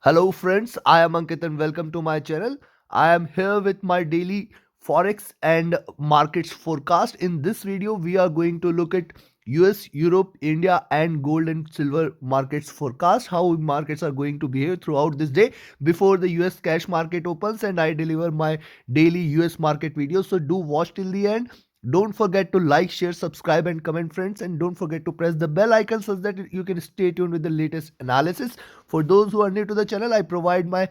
Hello friends, I am Ankit and welcome to my channel. I am here with my daily forex and markets forecast. In this video, we are going to look at US, Europe, India and gold and silver markets forecast, how markets are going to behave throughout this day before the US cash market opens and I deliver my daily US market videos. So do watch till the end. Don't forget to like, share, subscribe and comment friends, and don't forget to press the bell icon so that you can stay tuned with the latest analysis. For those who are new to the channel, I provide my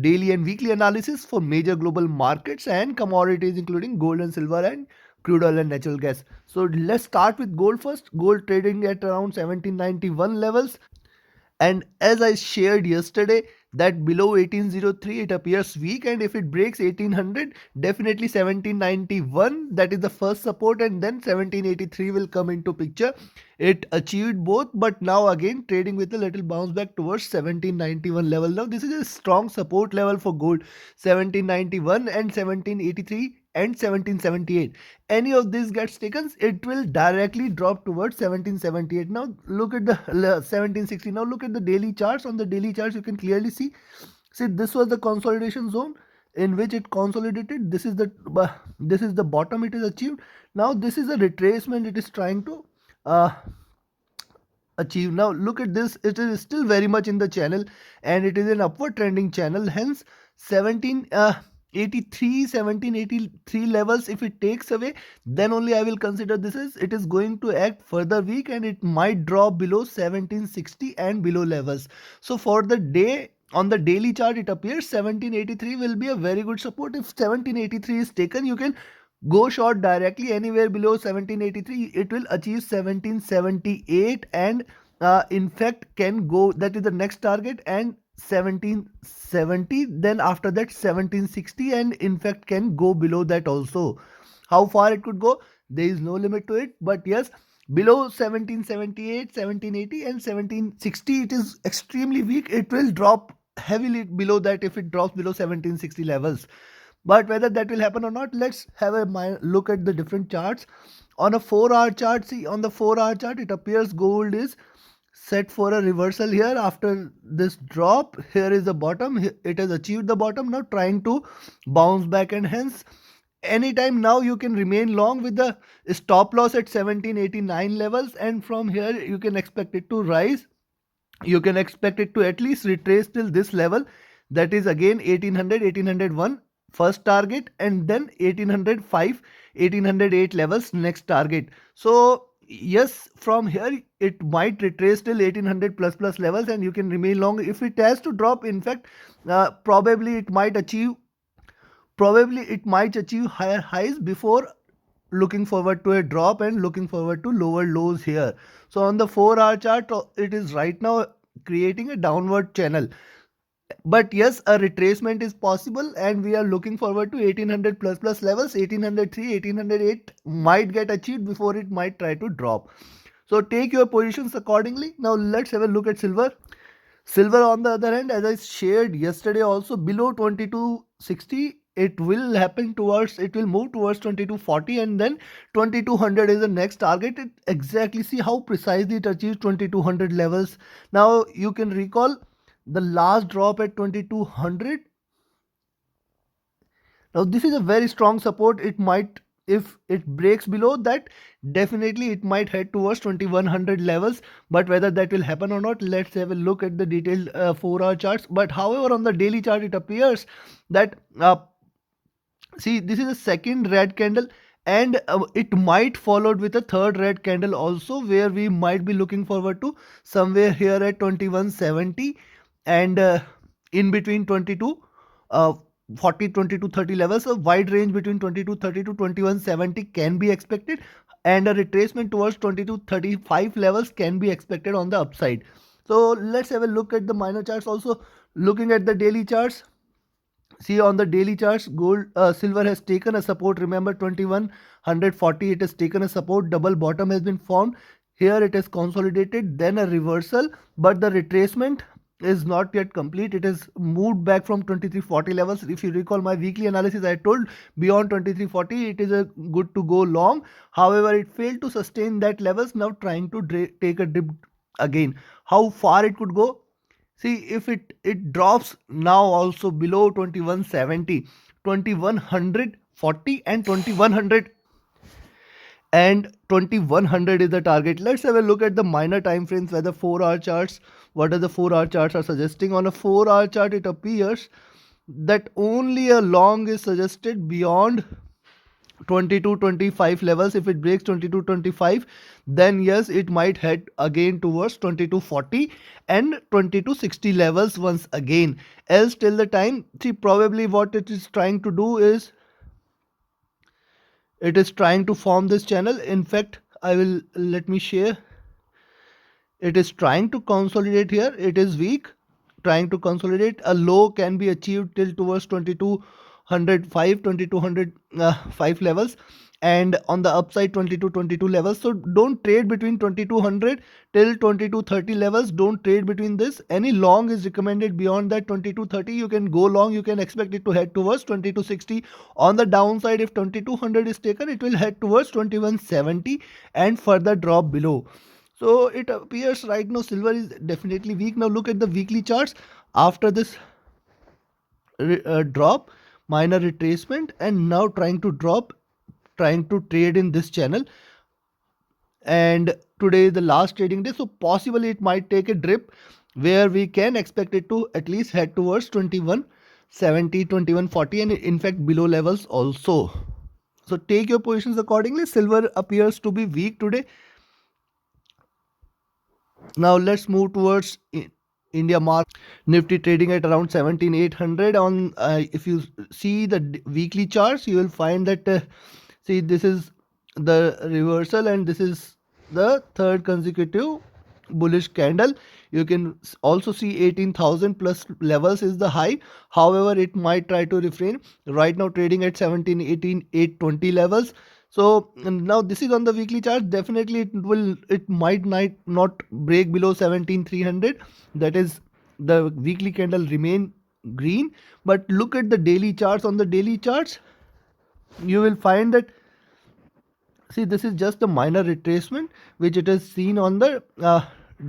daily and weekly analysis for major global markets and commodities including gold and silver and crude oil and natural gas. So let's start with gold first. Gold trading at around 1791 levels, and as I shared yesterday that below 1803 it appears weak, and if it breaks 1800, definitely 1791, that is the first support, and then 1783 will come into picture. It achieved both, but now again trading with a little bounce back towards 1791 level. Now this is a strong support level for gold, 1791 and 1783 and 1778. Any of this gets taken, it will directly drop towards 1778. Now look at the 1760. Now look at the daily charts. On the daily charts you can clearly see this was the consolidation zone in which it consolidated. This is the bottom it is achieved. Now this is a retracement it is trying to uh, achieve. Now look at this, it is still very much in the channel and it is an upward trending channel, hence 1783 levels, if it takes away, then only I will consider this is it is going to act further weak and it might drop below 1760 and below levels. So for the day, on the daily chart it appears 1783 will be a very good support. If 1783 is taken, you can go short directly anywhere below 1783. It will achieve 1778 and in fact can go, that is the next target, and 1770, then after that 1760, and in fact can go below that also. How far it could go, there is no limit to it, but yes, below 1778, 1780 and 1760 it is extremely weak. It will drop heavily below that if it drops below 1760 levels. But whether that will happen or not, let's have a look at the different charts. On a 4-hour chart, see, on the 4-hour chart it appears gold is set for a reversal here after this drop. Here is the bottom, it has achieved the bottom, now trying to bounce back, and hence anytime now you can remain long with the stop loss at 1789 levels, and from here you can expect it to rise. You can expect it to at least retrace till this level, that is again 1800, 1801 first target, and then 1805, 1808 levels next target. So yes, from here it might retrace till 1800 plus levels and you can remain long. If it has to drop, in fact, probably it might achieve higher highs before looking forward to a drop and looking forward to lower lows here. So on the 4-hour chart, it is right now creating a downward channel, but yes, a retracement is possible and we are looking forward to 1800 plus levels. 1803, 1808 might get achieved before it might try to drop. So take your positions accordingly. Now let's have a look at silver. Silver on the other hand, as I shared yesterday also, below 2260 it will move towards 2240, and then 2200 is the next target. It exactly, see how precisely it achieves 2200 levels. Now you can recall the last drop at 2200. Now this is a very strong support. It might, if it breaks below that, definitely it might head towards 2100 levels. But whether that will happen or not, let's have a look at the detailed 4-hour charts. But however, on the daily chart it appears that see, this is a second red candle, and it might followed with a third red candle also, where we might be looking forward to somewhere here at 2170, and in between 22 uh, 40, 22, 30 levels. A wide range between 2230 to 2170 can be expected, and a retracement towards 2235 levels can be expected on the upside. So let's have a look at the minor charts also. Looking at the daily charts, see, on the daily charts, silver has taken a support. Remember, 2140 it has taken a support. Double bottom has been formed. Here it is consolidated, then a reversal, but the retracement is not yet complete. It has moved back from 2340 levels. If you recall my weekly analysis, I told beyond 2340 it is a good to go long. However, it failed to sustain that levels. Now trying to take a dip again. How far it could go? See, if it drops now also below 2170, 2140 and 2100, and 2100 is the target. Let's have a look at the minor time frames where the 4-hour charts, what are the 4-hour charts are suggesting. On a 4-hour chart, it appears that only a long is suggested beyond 2225 levels. If it breaks 2225, then yes, it might head again towards 2240 and 2260 levels once again. Else till the time, see, probably what it is trying to do is it is trying to form this channel. In fact, I will let me share. It is trying to consolidate here. It is weak, trying to consolidate. A low can be achieved till towards 2205, 2205 levels, and on the upside 2222 levels. So don't trade between 2200 till 2230 levels. Don't trade between this. Any long is recommended beyond that 2230. You can go long. You can expect it to head towards 2260. On the downside, if 2200 is taken, it will head towards 2170 and further drop below. So it appears right now silver is definitely weak. Now look at the weekly charts after this drop, minor retracement, and now trying to drop, trying to trade in this channel. And today is the last trading day, so possibly it might take a drip where we can expect it to at least head towards 2170, 2140, and in fact below levels also. So take your positions accordingly. Silver appears to be weak today. Now let's move towards India market. Nifty trading at around 17,800. On if you see the weekly charts, you will find that see, this is the reversal and this is the third consecutive bullish candle. You can also see 18,000 plus levels is the high. However, it might try to refrain. Right now trading at 17, 18, 820 levels. So now this is on the weekly chart. Definitely it might not break below 17,300. That is, the weekly candle remain green. But look at the daily charts. On the daily charts, you will find that, see, this is just a minor retracement which it is seen on the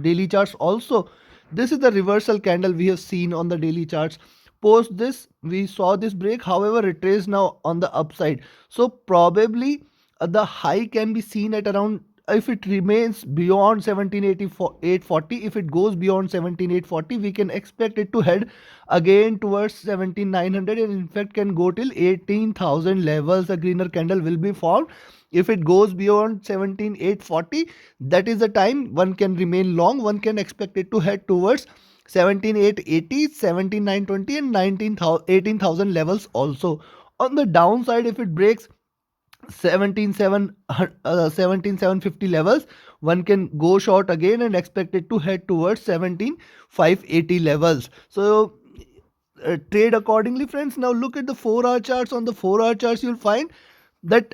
daily charts also. This is the reversal candle we have seen on the daily charts. Post this, we saw this break, however retraced now on the upside. So probably the high can be seen at around, if it remains beyond 17,840, if it goes beyond 17,840, we can expect it to head again towards 17,900, and in fact can go till 18,000 levels. A greener candle will be formed. If it goes beyond 17,840, that is the time one can remain long. One can expect it to head towards 17,880, 17,920 and 18,000 levels also. On the downside, if it breaks 17,750 levels, one can go short again and expect it to head towards 17,580 levels. So trade accordingly, friends. Now look at the 4-hour charts. On the 4-hour charts, you'll find that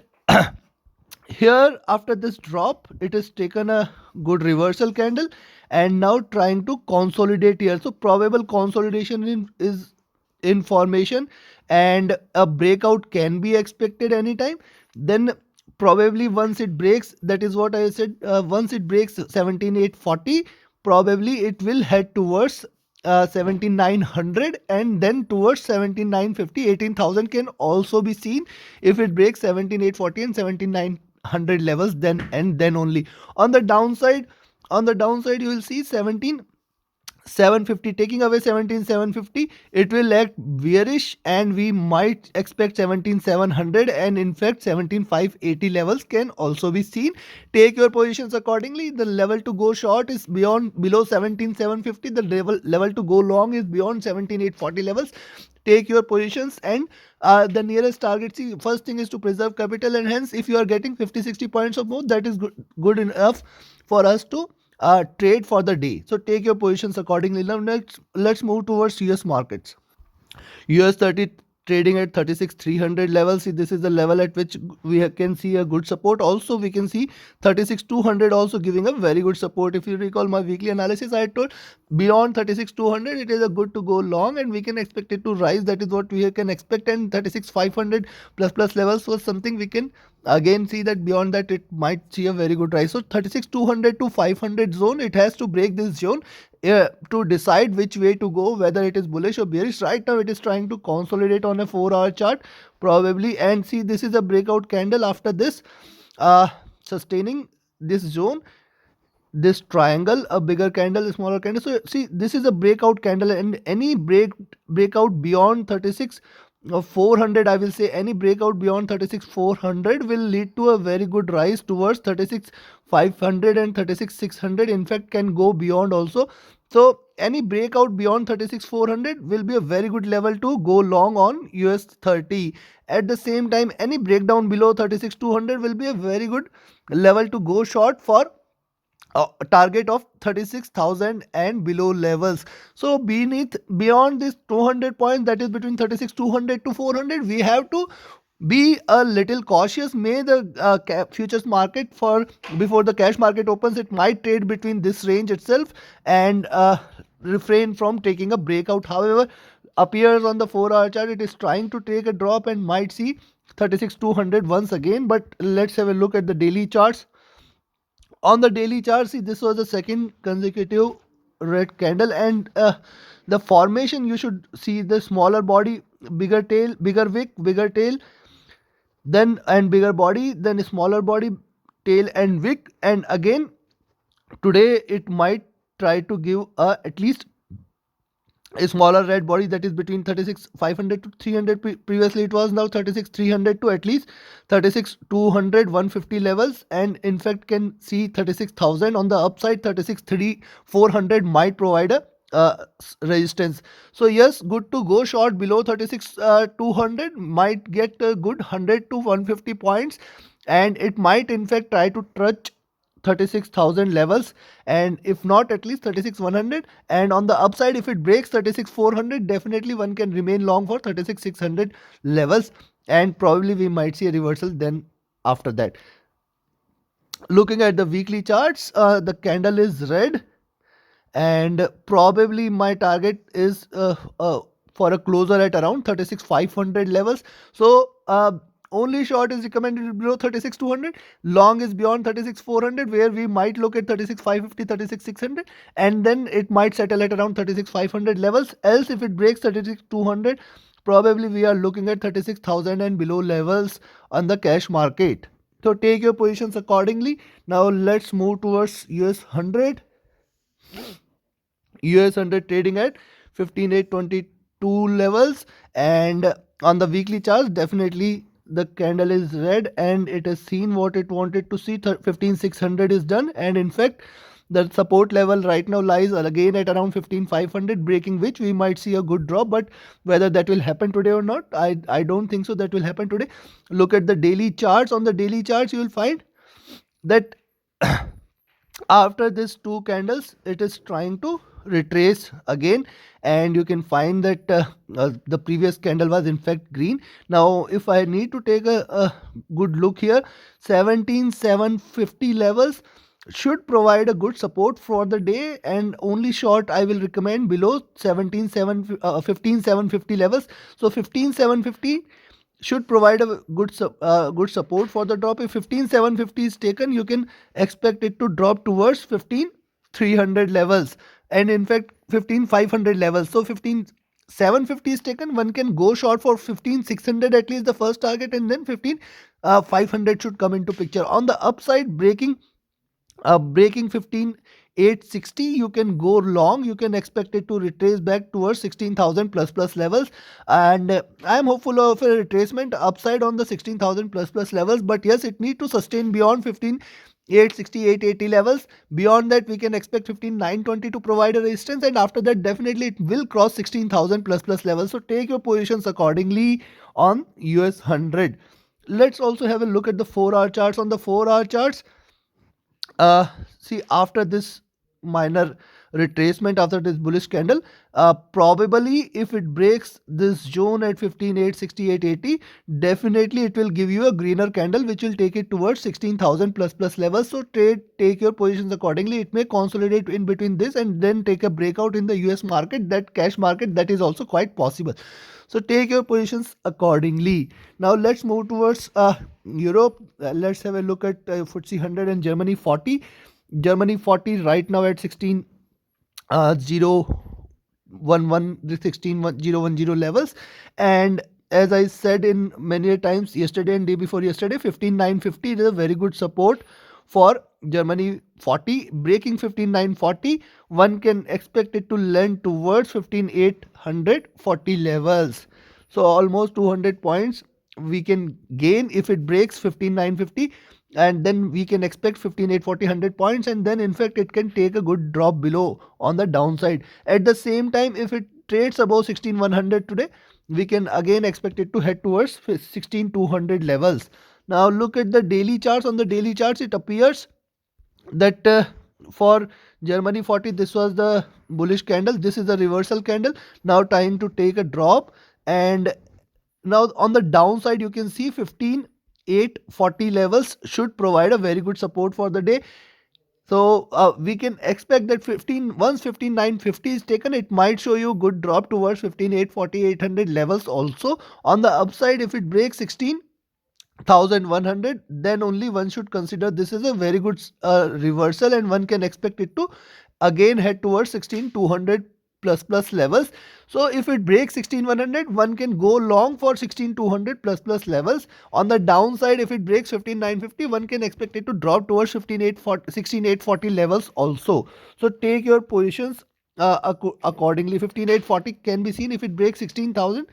here after this drop, it has taken a good reversal candle and now trying to consolidate here. So probable consolidation is in formation, and a breakout can be expected anytime. Then probably once it breaks, that is what I said, once it breaks 17,840, probably it will head towards 17,900 and then towards 17,950. 18,000 can also be seen if it breaks 17,840 and 17,900 levels, then and then only. On the downside, you will see 17,750, taking away 17,750, it will act bearish and we might expect 17,700, and in fact 17,580 levels can also be seen. Take your positions accordingly. The level to go short is below 17,750. The level to go long is beyond 17,840 levels. Take your positions, and the nearest target, see, first thing is to preserve capital, and hence if you are getting 50-60 points or more, that is good enough for us to trade for the day. So take your positions accordingly. Now let's move towards US markets. US 30 trading at 36,300 level. See, this is the level at which we can see a good support. Also we can see 36,200 also giving a very good support. If you recall my weekly analysis, I had told beyond 36,200 it is a good to go long and we can expect it to rise. That is what we can expect. And 36,500 plus levels was something we can again see that beyond that it might see a very good rise. So 36,200 to 500 zone, it has to break this zone. to decide which way to go, whether it is bullish or bearish. Right now it is trying to consolidate on a 4-hour chart probably, and see, this is a breakout candle. After this, sustaining this zone, this triangle, a bigger candle, a smaller candle. So see, this is a breakout candle, and any breakout beyond 36 400, I will say, any breakout beyond 36 400 will lead to a very good rise towards 36 500 and 36 600. In fact, can go beyond also. So any breakout beyond 36 400 will be a very good level to go long on US 30. At the same time, any breakdown below 36 200 will be a very good level to go short for a target of 36,000 and below levels. So beyond this 200 points, that is between 36 200 to 400, we have to be a little cautious. May the futures market, for before the cash market opens, it might trade between this range itself, and refrain from taking a breakout. However, appears on the 4-hour chart, it is trying to take a drop and might see 36 200 once again. But let's have a look at the daily charts. On the daily chart, see, this was the second consecutive red candle, and the formation, you should see the smaller body, bigger tail, bigger wick, bigger tail, then and bigger body, then a smaller body, tail and wick. And again today it might try to give at least a smaller red body, that is between 36 500 to 300. Previously it was, now 36 300 to at least 36 200 150 levels, and in fact can see 36,000 on the upside. 36 3 400 might provide a resistance. So yes, good to go short below 36 200, might get a good 100 to 150 points, and it might in fact try to touch 36,000 levels, and if not, at least 36 100. And on the upside, if it breaks 36 400, definitely one can remain long for 36 600 levels, and probably we might see a reversal then after that. Looking at the weekly charts, the candle is red, and probably my target is for a closer at around 36 500 levels. So only short is recommended below 36 200, long is beyond 36 400, where we might look at 36 550, 36 600, and then it might settle at around 36 500 levels. Else, if it breaks 36 200, probably we are looking at 36,000 and below levels on the cash market. So take your positions accordingly. Now let's move towards US 100. US 100 trading at 15,822 levels, and on the weekly charts, definitely the candle is red, and it has seen what it wanted to see. 15,600 is done, and in fact the support level right now lies again at around 15,500, breaking which we might see a good drop. But whether that will happen today or not, I don't think so that will happen today. Look at the daily charts. On the daily charts, you will find that after this two candles, it is trying to retrace again, and you can find that the previous candle was in fact green. Now if I need to take a good look here, 17,750 levels should provide a good support for the day, and only short I will recommend below 15,750 levels. So 15,750 should provide a good support for the drop. If 15,750 is taken, you can expect it to drop towards 15,300 levels, and in fact 15,500 levels. So 15,750 is taken, one can go short for 15,600 at least, the first target, and then 15,500 should come into picture. On the upside, breaking 15,860, you can go long. You can expect it to retrace back towards 16,000 plus levels, and I am hopeful of a retracement upside on the 16,000 plus levels. But yes, it need to sustain beyond 15,860 880 levels. Beyond that, we can expect 15,920 to provide a resistance, and after that definitely it will cross 16,000 plus levels. So take your positions accordingly on US 100. Let's also have a look at the 4-hour charts. On the 4-hour charts, see, after this minor retracement, after this bullish candle, probably if it breaks this zone at 15,860 880, definitely it will give you a greener candle which will take it towards 16,000 plus levels. So take your positions accordingly. It may consolidate in between this and then take a breakout in the US market, that cash market, that is also quite possible. So take your positions accordingly. Now let's move towards Europe. Let's have a look at FTSE 100 and Germany 40. Germany 40 right now at 16 0 1 1 the 16 0 1 0 levels. And as I said in many times yesterday and day before yesterday, 15950 is a very good support for Germany 40. Breaking 15940, one can expect it to lend towards 15840 levels. So almost 200 points we can gain if it breaks 15950, and then we can expect 15840 100 points, and then in fact it can take a good drop below on the downside. At the same time, if it trades above 16100 today, we can again expect it to head towards 16200 levels. Now look at the daily charts. On the daily charts, it appears that for Germany 40, this was the bullish candle. This is a reversal candle, now trying to take a drop. And now on the downside, you can see 15840 levels should provide a very good support for the day. So we can expect that once 15950 is taken, it might show you good drop towards 15840 800 levels also. On the upside, if it breaks 16100, then only one should consider this is a very good reversal, and one can expect it to again head towards 16200 plus levels. So if it breaks 16100, one can go long for 16200 plus levels. On the downside, if it breaks 15950, one can expect it to drop towards 16840 levels also. So take your positions accordingly. 15840 can be seen if it breaks 16000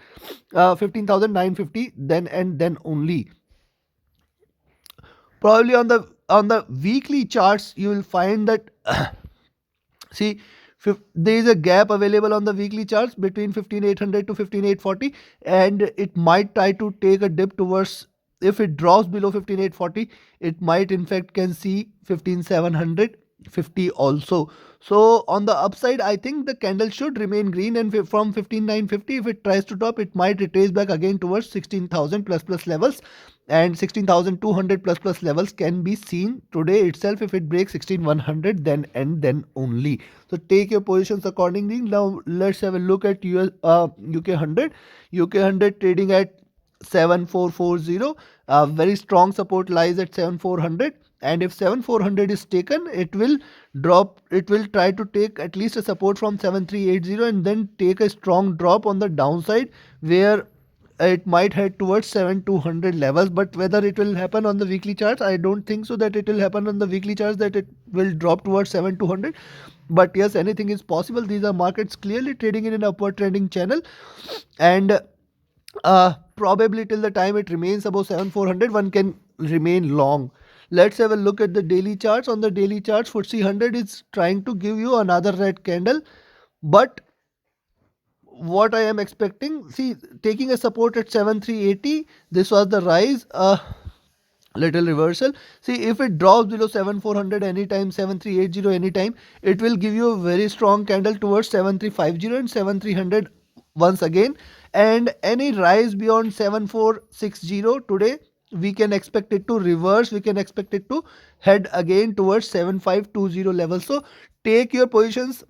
15950, then only. Probably on the weekly charts, you will find that see, there is a gap available on the weekly charts between 15800 to 15840, and it might try to take a dip towards. If it drops below 15840, it might in fact can see 15750 also. So on the upside, I think the candle should remain green, and from 15950, if it tries to drop, it might retrace back again towards 16000 plus levels, and 16200 plus levels can be seen today itself. If it breaks 16100, then only. So take your positions accordingly. Now let's have a look at UK 100. UK 100 trading at 7440. Very strong support lies at 7400, and if 7400 is taken, it will drop. It will try to take at least a support from 7380, and then take a strong drop on the downside, where it might head towards 7200 levels. But whether it will happen on the weekly charts, I don't think so that it will happen on the weekly charts, that it will drop towards 7200. But yes, anything is possible. These are markets clearly trading in an upward trending channel, and probably till the time it remains above 7400, one can remain long. Let's have a look at the daily charts. On the daily charts, FTSE 100 is trying to give you another red candle, but what I am expecting, see, taking a support at 7380, this was the rise, little reversal. See, if it drops below 7400 anytime, 7380 anytime, it will give you a very strong candle towards 7350 and 7300 once again. And any rise beyond 7460 today, we can expect it to reverse. We can expect it to head again towards 7520 level. So take your positions,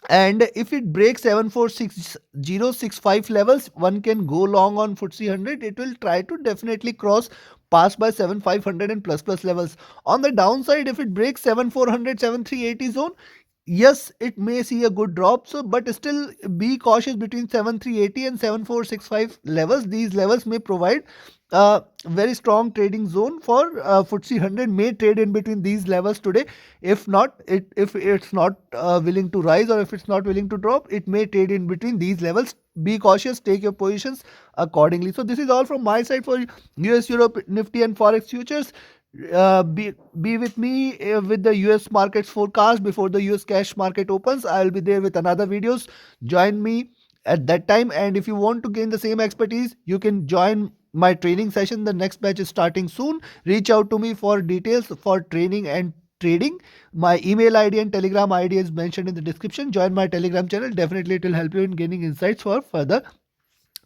and if it breaks 746065 levels, one can go long on FTSE 100. It will try to definitely pass by 7500 and plus levels. On the downside, if it breaks 7400 7380 zone, yes, it may see a good drop. So but still be cautious between 7380 and 7465 levels. These levels may provide a very strong trading zone for FTSE 100. May trade in between these levels today. If not, if it's not willing to rise, or if it's not willing to drop, it may trade in between these levels. Be cautious, take your positions accordingly. So this is all from my side for US, Europe, Nifty and Forex futures. Be with me with the US markets forecast before the US cash market opens. I'll be there with another videos. Join me at that time, and if you want to gain the same expertise, you can join my training session. The next batch is starting soon. Reach out to me for details for training and trading. My email ID and Telegram ID is mentioned in the description. Join my Telegram channel. Definitely it will help you in gaining insights for further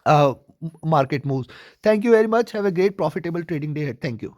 uh, market moves. Thank you very much. Have a great profitable trading day ahead. Thank you.